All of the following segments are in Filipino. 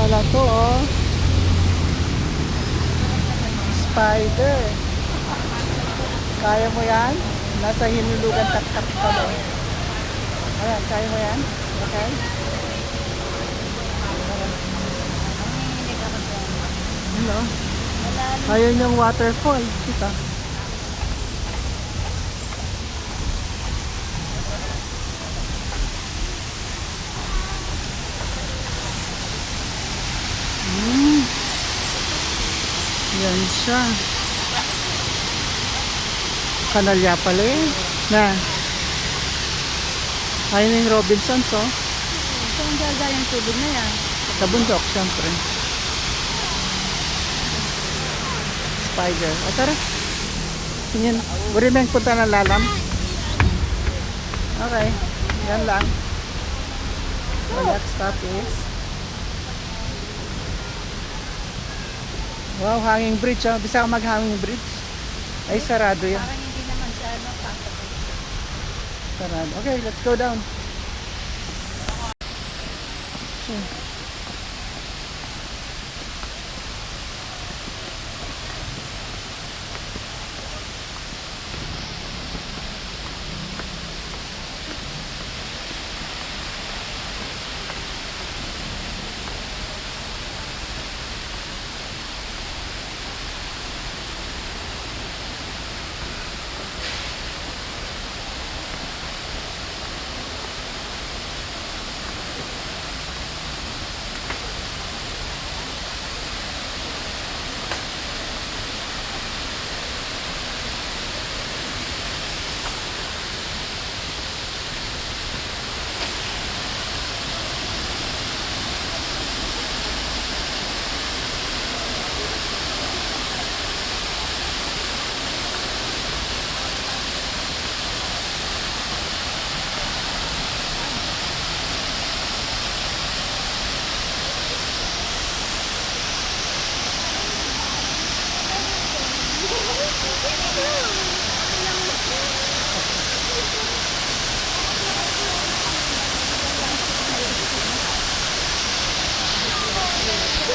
pala to, oh. Spider. Kaya mo yan? Nasa hinulugan tak-tak pa, no? Ayan, kaya mo yan? Okay? Ano? Ayun yung waterfall. Kita. Yan siya. Kanalya pala eh. Na. Ayun yung Robinsons, oh. Saan gaga yung tubig na yan? Sa bundok, syempre. Spider. O tara. Tingin. Burimeng punta ng lalam. Okay. Yan lang. The next stop is wow, hanging bridge, oh. Bisa ka mag-hanging bridge. Ay, sarado yan. Parang hindi naman siya pasok. Sarado. Okay, let's go down.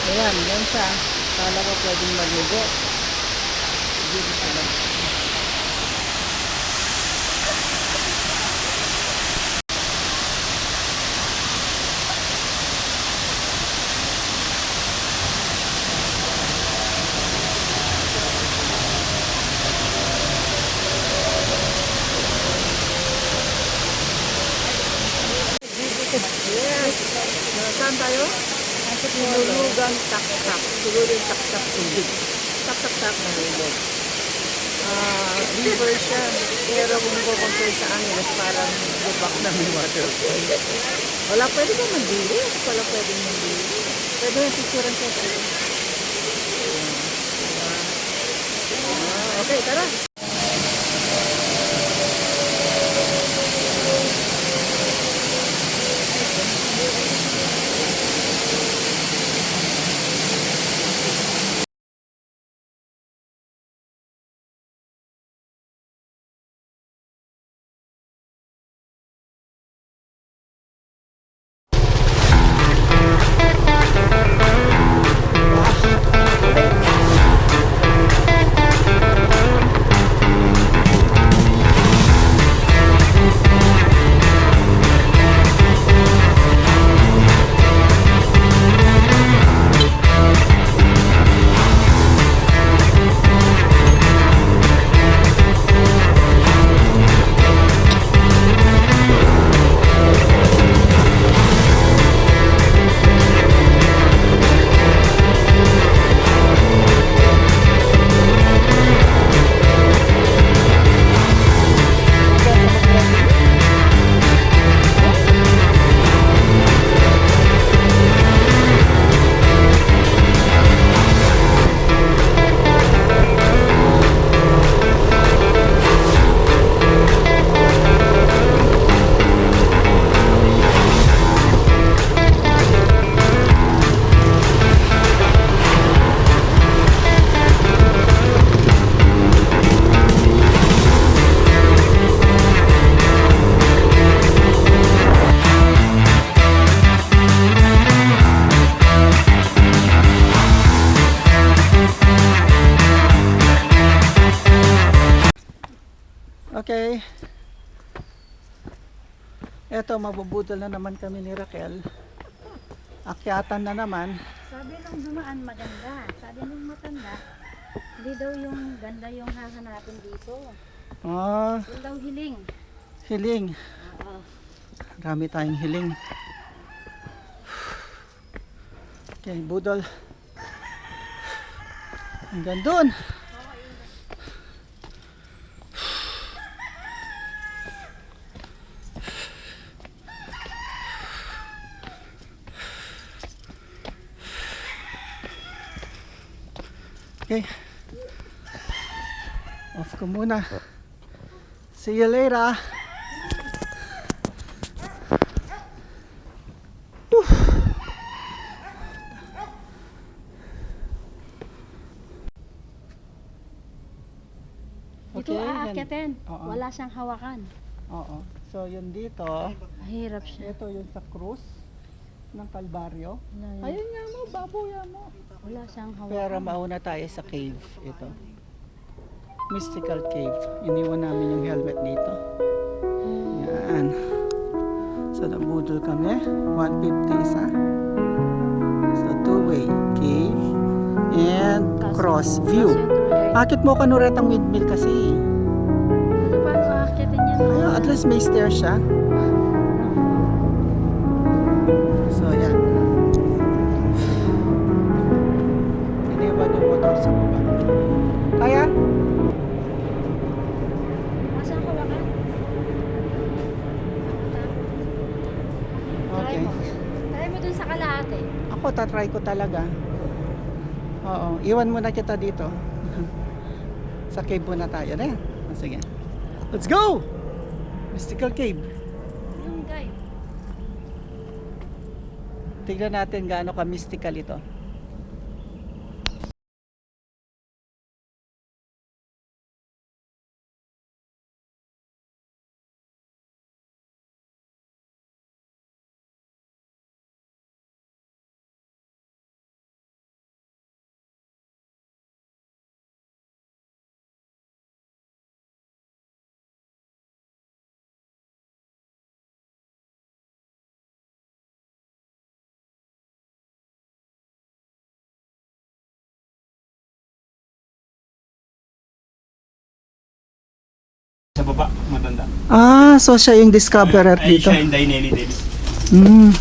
Ayan, yan siya. Kala ko pwedeng maligo. Dito sila. Yes! Saan tayo? Hinulugan tak-tak. Siguro yung tak-tak tubig. Tak-tak-tak na hulog. River siya. Pero kung compare sa Angeles, parang lubak na may waterfall. Wala pwede ka mag-dilis. Wala pwede mag-dilis. Pwede yung picturean ko. Okay, tara. Okay. Eto, mabubudol na naman kami ni Raquel. Akyatan na naman. Sabi nung dumaan maganda. Sabi nung matanda, hindi daw yung ganda yung hahanapin dito. Ah, Yung daw hiling. hiling. Oo. Marami tayong hiling. Okay, budol. Hanggang doon. Okay. Off ko muna. See you later. Dito Okay, aakyatin. Oo. Wala siyang hawakan. Oo. So yun dito. Mahirap siya. Ito yung sa krus ng Kalbaryo. Wala, Ayun nga mo, babuya mo. wala siyang hawakan. Pero mauna tayo sa cave. Ito. Mystical cave. Iniwan namin yung helmet dito. Yan. So nabudol kami. 150 isa. So two-way. Cave. And cross view. Akit mo kanuretang windmill kasi. Ano paano aakyatin yan? Ayun, at least may stair siya. So, yan. Iniwan yung motor sa baba. Kaya? Wala siyang hawakan. Okay. Try mo dun sa kalahati. Ako, tatry ko talaga. Oo. Iwan muna kita dito. Sa cave muna tayo. Na yan. Sige. Let's go! Mystical cave. Yung guide. Tignan natin gaano ka-mystical ito. Sa baba, matanda. Ah, so siya yung discoverer Ay, dito. siya yung Dainelli Davis. Mm.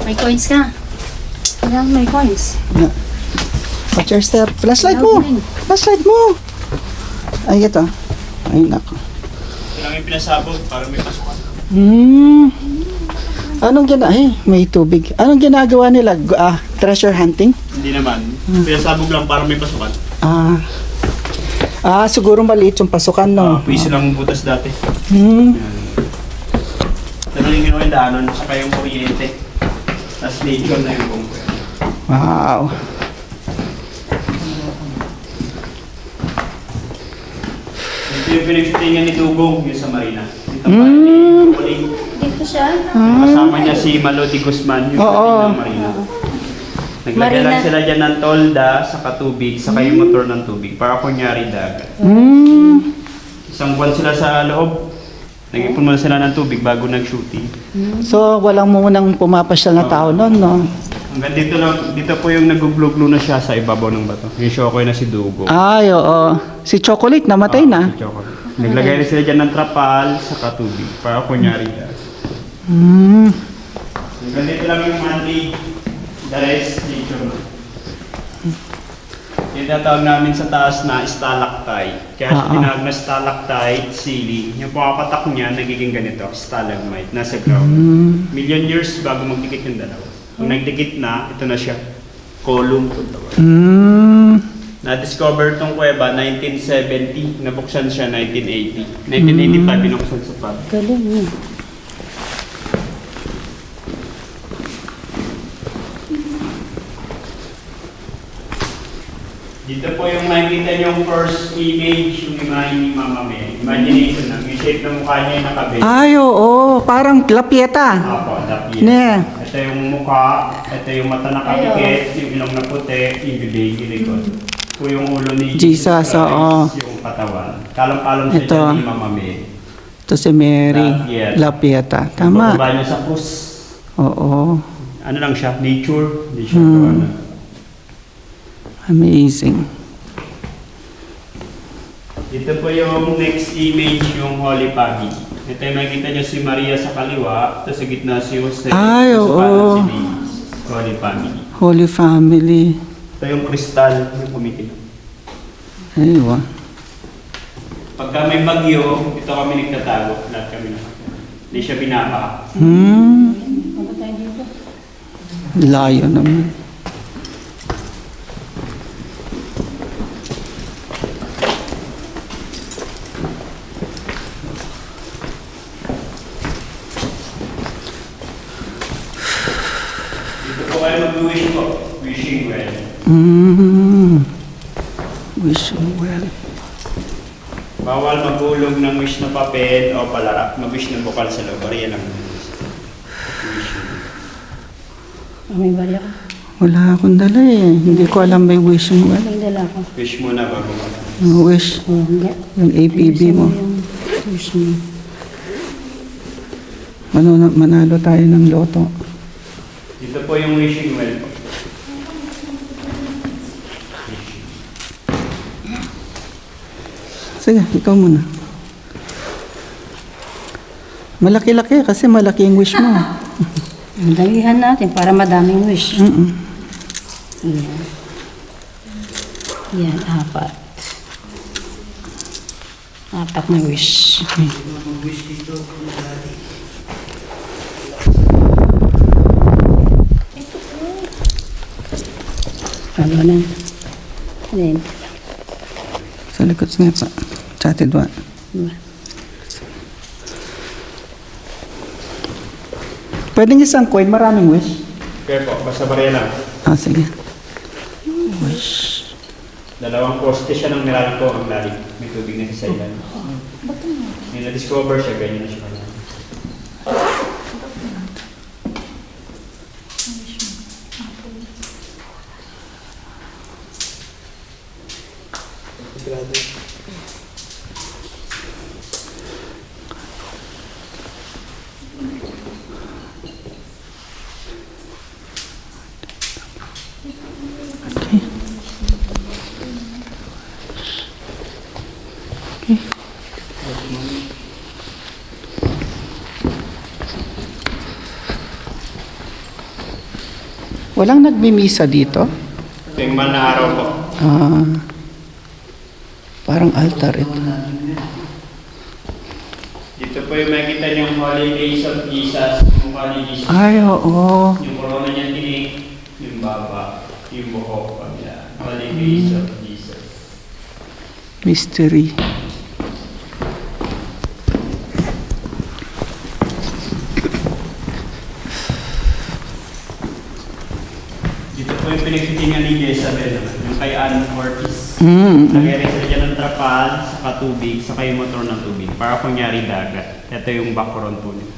May coins ka. Ayan, may coins. Watch your step. Flashlight mo! Flashlight mo! Ay, ito. Ay, nako. Ito lang yung pinasabog para may pasukan. Anong ay, may tubig. Anong ginagawa nila? Treasure hunting? Hindi naman. Pinasabog lang para may pasukan. Siguro maliit yung pasukan, no? Piso lang butas dati. Hmm. Tanongin ko yung daanon, saka yung kuryente. Tapos nature na yung buong kuya. Wow. Ito yung pinagsitingan ni Dugong, yung sa Marina. Ito pa yung Pauling. Dito siya. Kasama niya si Malo de Guzman, yung Oo. ng Marina. Naglagay lang Marina. sila dyan ng tolda, saka tubig, saka yung motor ng tubig. Para kunyari dagat. Isang buwan sila sa loob. Nag-ipon muna sila ng tubig bago nag-shooting. So, walang munang pumapasyal na tao nun, no? Hanggang dito lang, dito po yung nag-gluglo na siya sa ibabaw ng bato. Yung Shokoy na si Dugo. Ay, oo. Si Chocolate, namatay na. Si Chokoy. Naglagay rin sila dyan ng trapal, saka tubig. Para kunyari dagat. Hanggang dito lang yung Monday. The rest, nature na. Yung tatawag namin sa taas na stalactite. Kaya siya tinawag na stalactite, ceiling. Yung pakapatak niya, nagiging ganito, stalagmite, nasa ground. Million years bago magdikit yung dalawa. Kung nagdikit na, ito na siya. Column to tawag. Na-discover tong kuweba 1970, nabuksan siya 1980. 1985 binuksan sa pub. Galing yun. Dito po yung makikita yung first image, yung imahe ni Mama May. Imagination lang, yung shape ng mukha niya yung nakabit. Ay, oo. Parang lapieta. Apo, lapis. Ne. Ito yung mukha, ito yung mata nakapikit, yung ilong na puti, yung bibig, yung likod. po yung ulo ni Jesus, Christ, oo. yung katawan. Kalong-kalong siya Ito. dyan ni Mama May. Ito si Mary. La Pieta. Tama. Pababa niya sa cross. Oo. Ano lang siya, nature. Hindi siya Hmm. gawa na. Amazing. Ito po yung next image, yung Holy Family. Ito yung makikita niyo si Maria sa kaliwa, tapos sa gitna si Jose, Ay, tapos sa oo. kanan si Jesus. Holy Family. Holy Family. Ito yung kristal, yung kumikilos. Aywa. Pagka may bagyo, ito kami nagtatago. Lahat kami na. Hindi siya binaba. Layo naman. Dito po kayo mag-wish po. Wishing well. Wish you well. Bawal maghulog ng wish na papel o palarap. Mag-wish ng bukal sa loob. Ariyan lang. Wishing. May bali ako. Wala akong dala eh. Hindi ko alam may wishing well. May dala ako. Wish muna bago ka. Wish. Hindi. Yung APB mo. Wish mo. Manalo tayo ng loto. Dito po yung wishing well po. Sige, ikaw muna. Malaki-laki kasi malaki yung wish mo. Dalihan natin para madaming wish. Mm-mm. Yan. Yan, 4. 4 na wish. Ano na? Then, Sa likod nga sa chatted one. Pwedeng isang coin, maraming wish. Kaya po, basta bariya lang. Ah, sige. Wish. Dalawang poste siya ng Meralco ang lalim. May tubig na sa ilan. May na-discover siya, ganyan na siya. Walang nagmimisa dito? Ito yung mahal na araw po. Ah, parang altar ito. Dito po yung makikita niyong Holy Face of Jesus, yung mukha ni Jesus. Ay, oo. Yung corona niya tinig, yung baba, yung buhok, pamila. Holy Face of Jesus. Mystery. Dito po yung pinagtitingan ni Jezabel, yung kay Ann Ortiz. Mm. Lagay rin sila dyan ng trapal, saka tubig, saka yung motor ng tubig. Para kunyari dagat. Ito yung background po niya.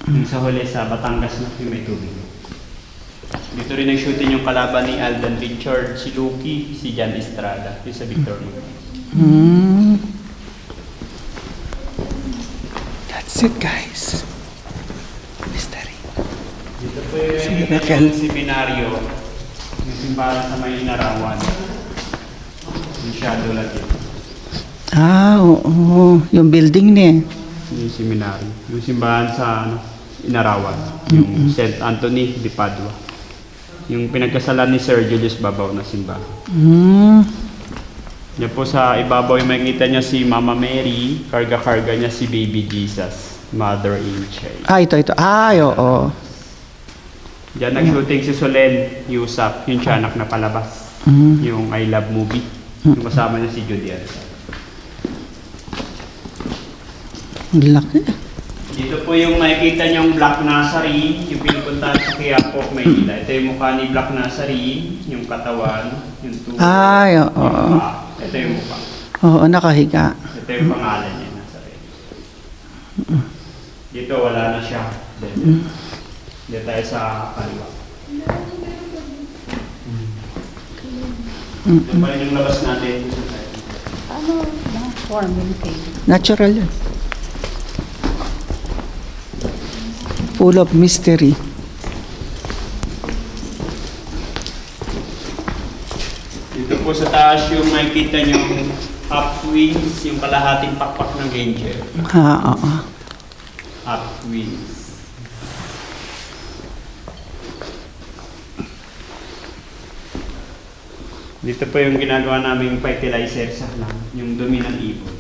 Yung sa huli sa Batangas na yung may tubig. Dito rin nag-shooting yung kalaban ni Alden Richard, si Lucky, si Jan Estrada, yung sa Victor Luque. Mm. That's it, guys. Mystery. Dito po yung Sige, nakikita Raquel. yung seminaryo, yung simbahan sa may inarawan. Yung shadow lagi. Ah, oo. Yung building niya. Yung seminaryo. Yung simbahan sa inarawan. Yung St. Anthony de Padua. Yung pinagkasalan ni Sir Julius Babaw na simbahan. Mm. Yan po sa ibabaw yung makikita niya si Mama Mary, karga-karga niya si Baby Jesus, Mother Angel. Ah, ito. Ay, oo. Diyan nag-shooting si Solen Yusap, yung tiyanak na palabas. Mm. Yung I Love movie. Yung kasama niya si Judy Alza. Ang laki. Dito po yung makikita niyong Black Nazarene, yung pinupuntahan sa Quiapo, Maynila. Ito yung mukha ni Black Nazarene, yung katawan, yung tubo, Ay, yung oo. mukha. Ito yung mukha. Oo, nakahiga. Ito yung pangalan niya, Nazarene. Dito wala na siya. Dito tayo sa kaliwa. Ito pa rin yung labas natin. Ano ba? Forming cave. Natural yun. Full of mystery. Dito po sa taas yung makikita yung half wings, yung kalahating pakpak ng angel. Oo. Half wings. Dito po yung ginagawa naming fertilizer sa yung dumi ng ibon.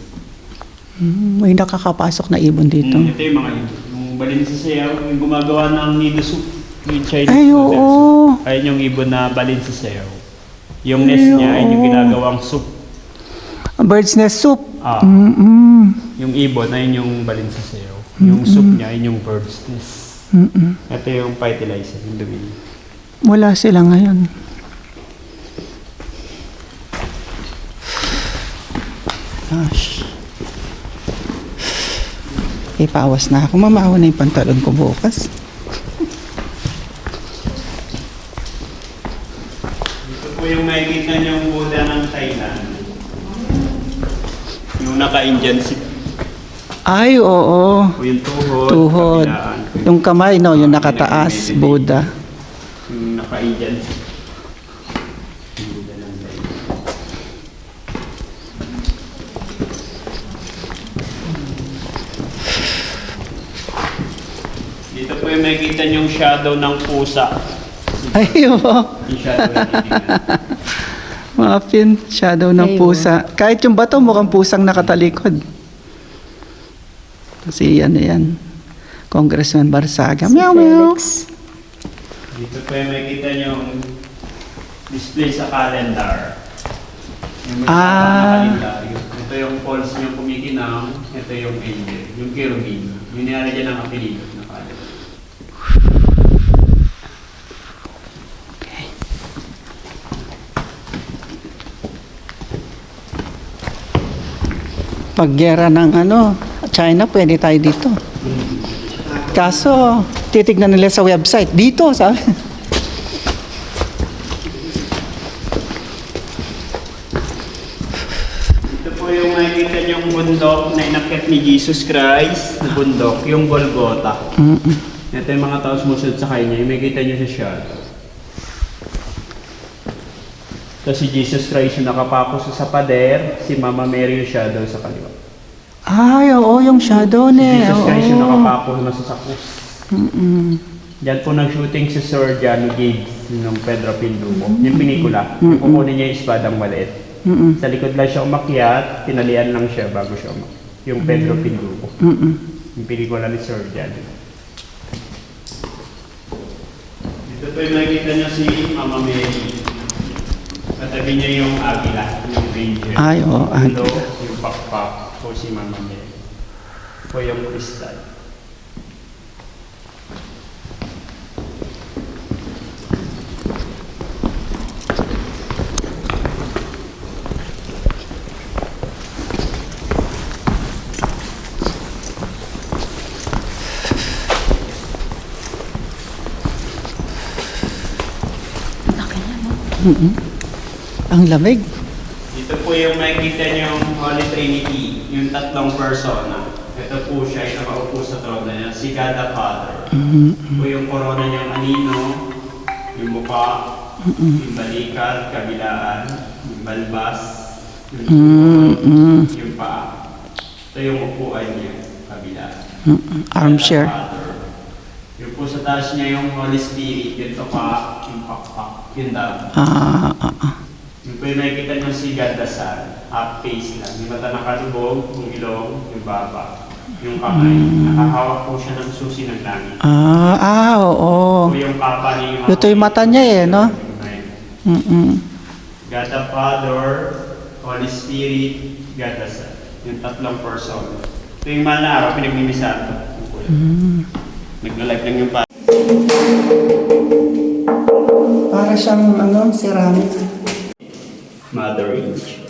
May nakakapasok na ibon dito. Ito yung mga ibon. Yung balin sa sayaw, yung gumagawa ng nido soup. Yung Chinese Ay, noodle oo. soup. Ayun yung ibon na balin sa sayaw. Yung nest niya, ayun yung ginagawang soup. Bird's nest soup. Ah, Mm-mm. yung ibon, ayun yung balin sa sayaw. Yung soup niya, ayun yung bird's nest. Mm-mm. Ito yung fertilizer, yung dumi niya. Wala sila ngayon. Gosh. Ipawas na ako. Mamahaw na yung pantalon ko bukas. Ito po yung makikita niyong Buddha ng Thailand. Yung naka-Indian seat. Ay, oo. O yung tuhod, Tuhod. kabilaan. Yung kamay, no? Yung nakataas. Buddha. Yung naka-Indian seat. Yung Buddha ng Thailand. Dito po yung makikita niyong shadow ng pusa. Ay, oo. Yung shadow ng titingnan. Mga pin, shadow ng pusa. Kahit yung bato, mukhang pusang nakatalikod. Kasi ano yan. Congressman Barsaga. Meow, meow. Dito po yung makikita niyong display sa calendar. Yung may kalendaryo. Ito yung pulse niyong kumikinang. Ito yung angel. Yung cherubim. Yung nilalagyan ng apelido na calendar. Pag gera ng China, pwede tayo dito. Kaso, titignan nila sa website. Dito, sabi. Ito po yung makikita niyong bundok na inakyat ni Jesus Christ na bundok, yung Golgotha. Ito yung mga tao sumusunod sa kanya, yung makikita niyo sa shadow. Ito si Jesus Christ yung nakapako sa pader, si Mama Mary yung shadow sa kaliwa. Ay, oo, yung shadow Si ne. Jesus Christ yung Oo. nakapako sa krus. Diyan po nag-shooting si Sir John Gibbs ng Pedro Pindubo. Yung pelikula, yung kukunin niya yung espadang maliit. Sa likod lang siya umakyat, tinalian lang siya bago siya umakyat. Yung Pedro Pindubo. Yung pelikula ni Sir John. Dito po yung nakikita niya si Mama Mary. Katabi niya yung agila, yung ranger. Ay, oo, Ulo, agila. yung pakpak, po si Mama Mary. Po yung kristal. Ang lamig. Ito po yung makikita niyong Holy Trinity, yung tatlong persona. Ito po siya yung nakaupo sa trono niya, si God the Father. Ito po yung korona niyang anino, yung mukha, yung balikat, kabilaan, yung balbas, yung tuhod, yung paa. Ito yung upuan niya, kabilaan. Armchair. God the Father. Yung po sa taas niya yung Holy Spirit, yung tuka, yung pakpak, yung dam. Yung po yung nakikita niyo si God the Son, half face lang. Yung mata nakalubog, yung ilong, yung baba, yung kamay. Nakahawak po siya ng susi ng langit. Oo. Po yung papa niya Ito yung mata niya no? God the Father, Holy Spirit, God the Son. Yung tatlong person. Ito yung mahal na araw, pinagmimisan ito. Nagla-live lang yung pa. Para siyang ceramic. Mother Angel.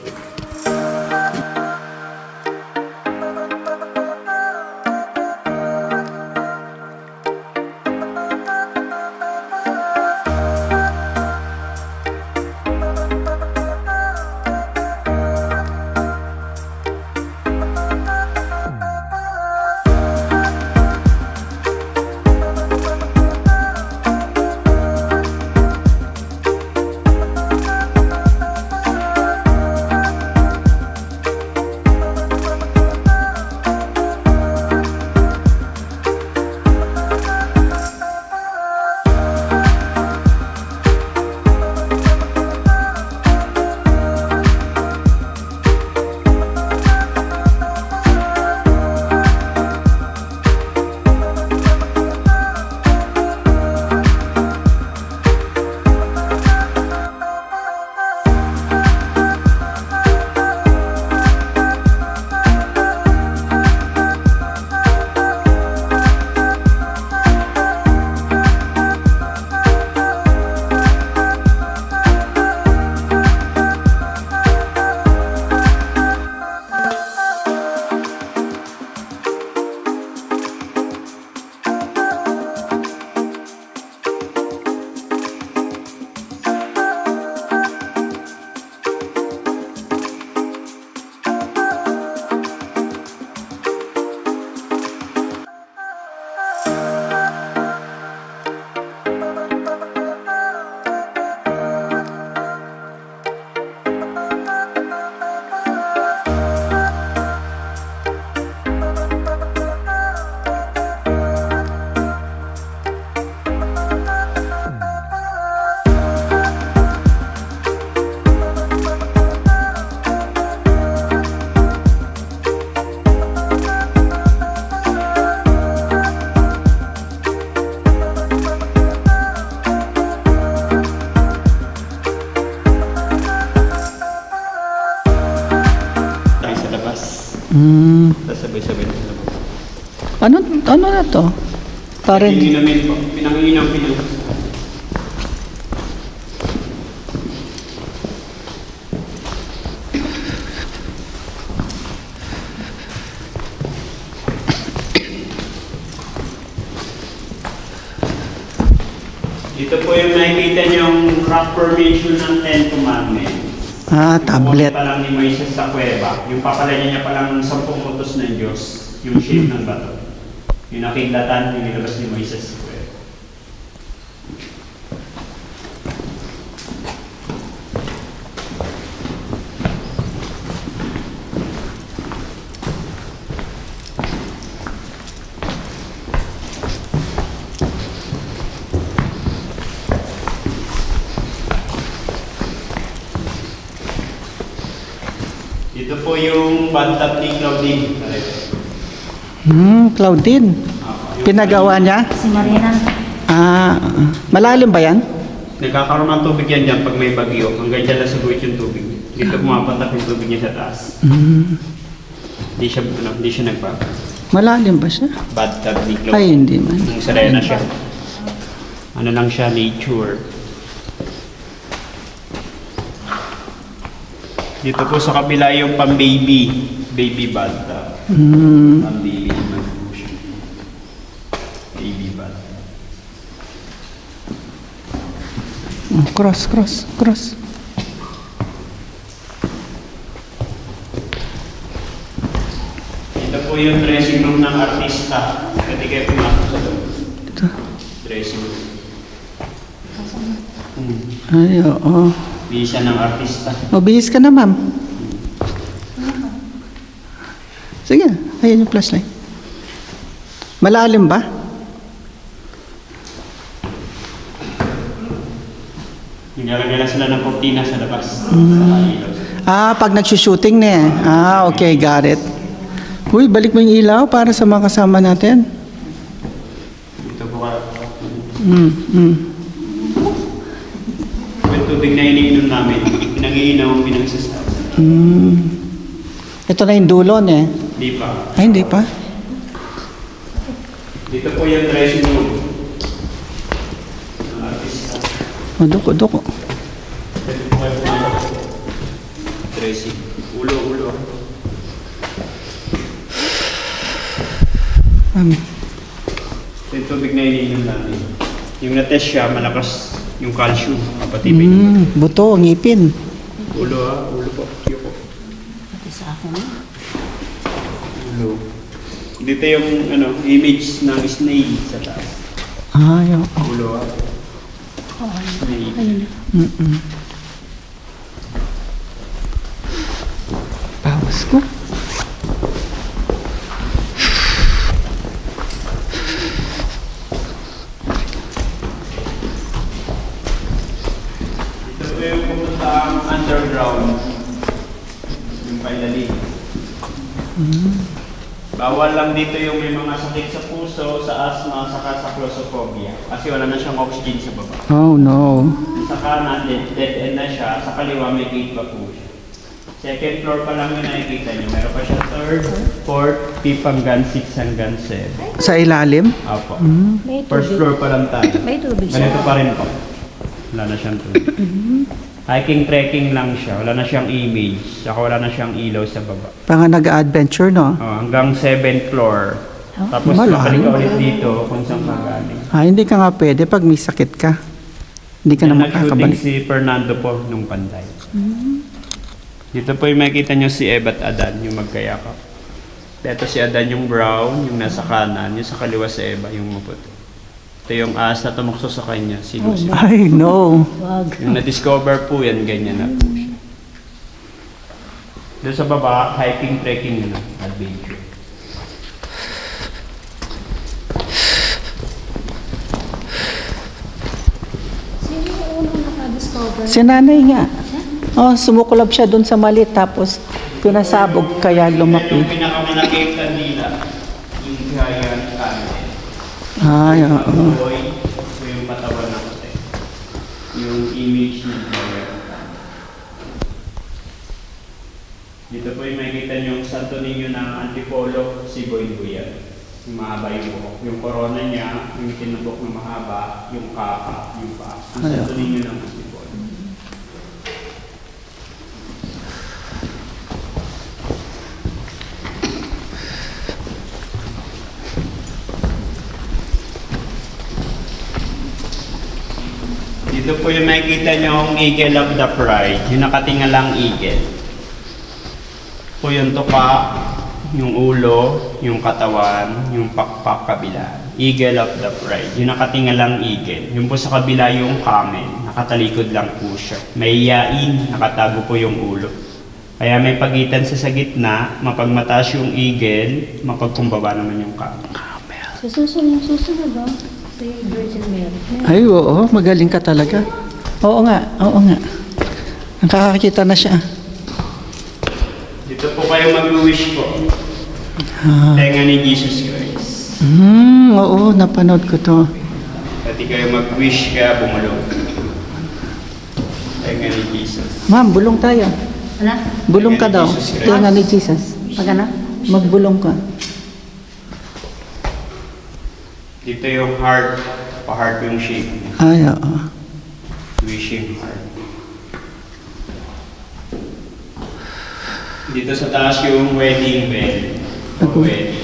Tapos sabay-sabay na sila. Ano na to? Parang, Pinanginom po. Pinanginom. Dito po yung nakikita niyong rock formation ng Ten Commandments. tablet. Yung pa lang ni Moises sa kuweba. Yung papalagyan niya pa lang ng 10 utos ng Diyos. Yung shape ng bato. Yung nakindatan, yung nilabas ni Moises sa kuweba. Ito po yung bathtub ni Claudine. Claudine. Pinagawa niya? Si Marina. Malalim ba yan? Nagkakaroon ng tubig yan dyan pag may bagyo. Hanggang dyan lang sa guhit yung tubig. Dito pumapatak yung tubig niya sa taas. Hindi siya nagbago. Malalim ba siya? Bathtub ni Claudine. Ay, hindi man. Nung serena siya. Ano lang siya, nature. Dito po sa kabila yung pang-baby. Baby bathtub. Pang-baby naman po siya. Baby bathtub. Cross. Ito po yung dressing room ng artista. Pwede kayo pumasok sa loob. Ito. Dressing room. Ay, oo. Bisa ng artista. Mabihis ka na, ma'am. Sige, ayan yung flashlight. Malalim ba? Nilalagyan na sila ng kortina sa labas. Sa ilaw. Pag nagsushooting na eh. Okay, got it. Uy, balik mo yung ilaw para sa mga kasama natin. Dito po ka. Yung tubig na iniinom namin, pinag-iinom, pinag-isasal. Ito na yung dulon eh. Hindi pa. Ay, hindi pa. Dito po yung dressing room. Ng artista. Duko. Dito po kayo pumasok. Dressing. Ulo. Yung tubig na iniinom namin. Yung na-test siya, malakas yung calcium. Kapatibig. Buto, ngipin. Ulo po. Yuko. Pati sa akin. Ulo. Dito yung image ng snail sa taas. Ayaw. Ulo snail. Bawas ko. Dito po yung pupunta ang underground. Yung pailalim. Bawal lang dito yung may mga sakit sa puso, sa asthma, saka sa claustrophobia. Kasi wala na siyang oxygen sa baba. Oh, no. Sa kanan, dead end na siya. Sa kaliwa, may gate pa po siya. Second floor pa lang yung nakikita niyo. Meron pa siya third, fourth, fifth hanggang 6 hanggang 7. Sa ilalim? Apo. May First tubig. floor pa lang tayo. May tubig siya. Ganito pa rin po. Wala na siyang tubig. Hiking, trekking lang siya. Wala na siyang image. Saka wala na siyang ilaw sa baba. Pang nag-adventure, no? Hanggang 7th floor. Tapos Malalim. mabalik ka ulit dito kung saan ka galing. Hindi ka nga pwede pag may sakit ka. Hindi ka na Nag-shooting makakabalik. si Fernando po nung Panday. Dito po yung makikita nyo si Eva at Adan, yung magkayakap. Dito si Adan yung brown, yung nasa kanan. Yung sa kaliwa si Eva, yung maputi. Ito yung ahas na tumakso sa kanya, si Lucy. Ay, no. Yung na-discover po yan, ganyan na po siya. Doon sa baba, hiking, trekking na adventure. Sino yung unang nakadiscover? Si nanay nga. Sumukulab siya dun sa mali tapos pinasabog kaya Yung lumaki. pinakamalaki kanila, yung giant camel. Ay, oo. Ang boy, yung matawan ng puti. Yung image ng giant camel. Dito po yung makikita nyo yung Santo Niño ng Antipolo, si Boy Buyan. Yung mahaba yung buhok. Yung corona niya, yung tinubok na mahaba, yung kapa, yung pa. Yung Santo Niño ng Antipolo. Dito po yung makikita nyo yung Eagle of the Pride, yung nakatingalang eagle. Po yung tuka, yung ulo, yung katawan, yung pakpak kabila. Eagle of the Pride, yung nakatingalang eagle. Yung po sa kabila yung camel, nakatalikod lang po siya. May yain, nakatago po yung ulo. Kaya may pagitan sa gitna, mapagmataas yung eagle, mapagkumbaba naman yung camel. Susunod oh. Si Virgin Mary. Ay, oo, magaling ka talaga. Oo nga, oo nga. Nakakakita na siya. Dito po kayo mag-wish po. Tenga ni Jesus Christ. Oo, napanood ko to. Pati kayo mag-wish kaya bumulong. Tenga ni Jesus. Ma'am, bulong tayo. Ano? Bulong ka daw. Jesus Christ. Tenga ni Jesus. Pag ano? Magbulong ka. Dito yung heart, pa-heart yung shape niya. Ay, oo. Wishing heart. Dito sa taas yung wedding bell. O wedding.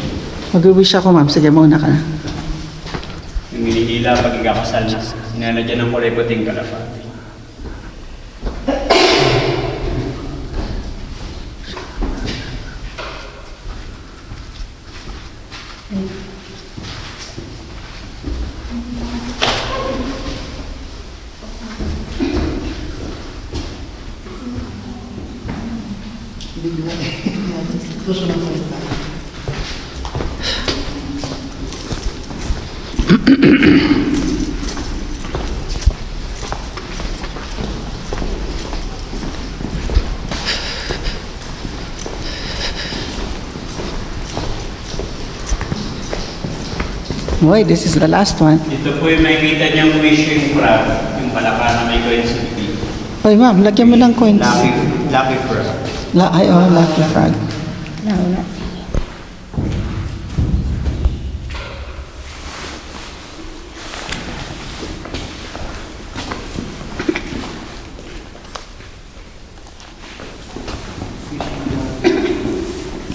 Mag-wish ako, ma'am. Sige, muna ka na. Yung hinihila pag ikakasal na. Nilalagyan ng kulay puting kalapati. Boy, this is the last one. Dito po yung makikita niyang wishing frog. Yung palaka na may coins sa bibig. Hoy, ma'am, lagyan mo ng coins. Lucky frog. Ay, oh, lucky frog. Wala.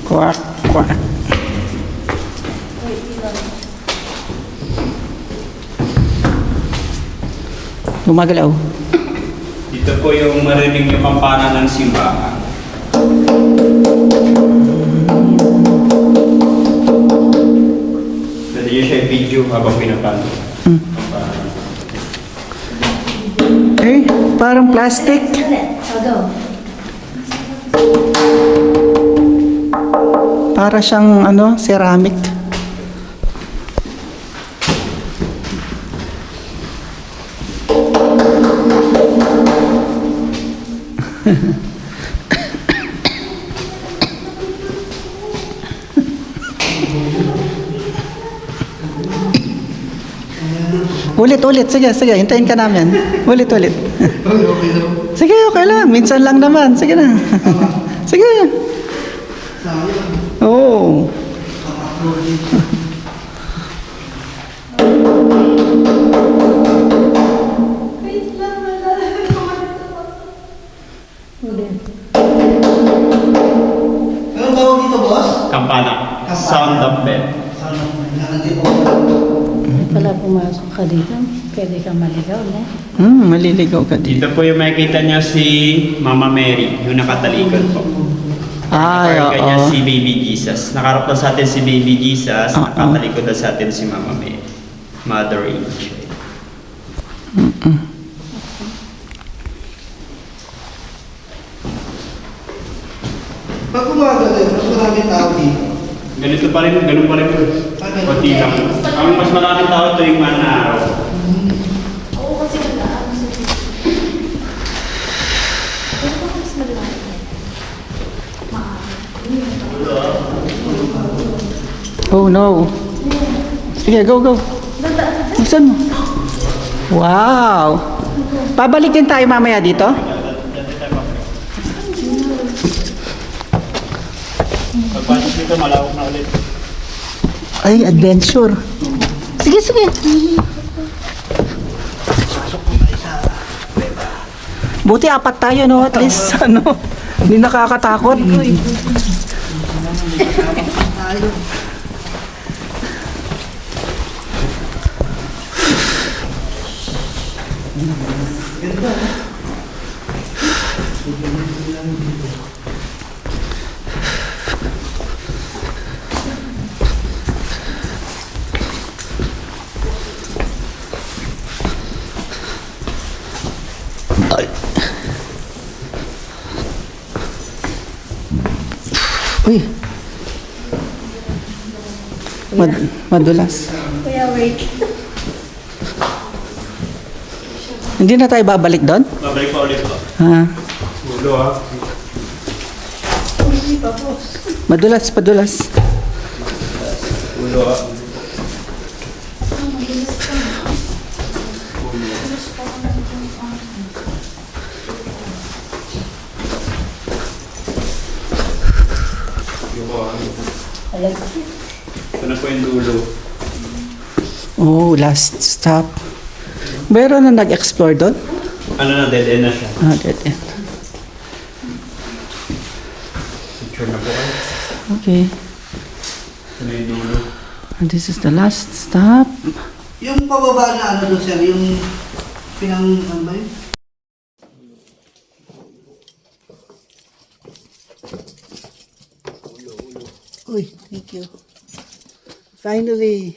Quack, quack. Gumagalaw. Dito po yung marinig yung kampana ng simbahan. Pwede nyo siya video habang pinapano. Eh, parang plastic. Para siyang ano, ceramic. Ulit. Sige. Hintayin ka namin. Ulit. Sige, okay lang. Minsan lang naman. Sige na. Sige. Oo. Anong tawag dito, boss? Kampana. Sound of bell. Pala pumasok ka dito, pwede kang maligaw, ne? Maliligaw ka dito. Dito po yung makikita niya si Mama Mary, yung nakatalikod po. Ay, Nakakarga niya oo. si Baby Jesus. Nakarap na sa atin si Baby Jesus, Oo. nakatalikod na sa atin si Mama Mary. Mother Angel. Pag umaga din, mas maraming tao dito. Ganun pa rin. Kunti lang. Ang mas maraming tao tuwing man na araw. Oh no. Sige, go. Saan mo? Wow. Pabalik din tayo mamaya dito? dito, malawak na ulit. Ay, adventure. Sige, sige. Buti apat tayo, no? At least, ano, hindi nakakatakot. Ay. Uy. Madulas. Kuya, wait. Hindi na tayo babalik doon? Babalik pa ulit po. Ha? Ulo ha. Madulas, padulas. Ulo ha. Ito na po yung dulo. Oh, last stop. Meron na nag-explore doon? Ano na, dead end na siya. Ah, dead end. Picture na po kayo. Okay. Ito na yung dulo. And this is the last stop. Yung pababa na ano doon sir, yung ano ba yun? Uy, thank you. Finally.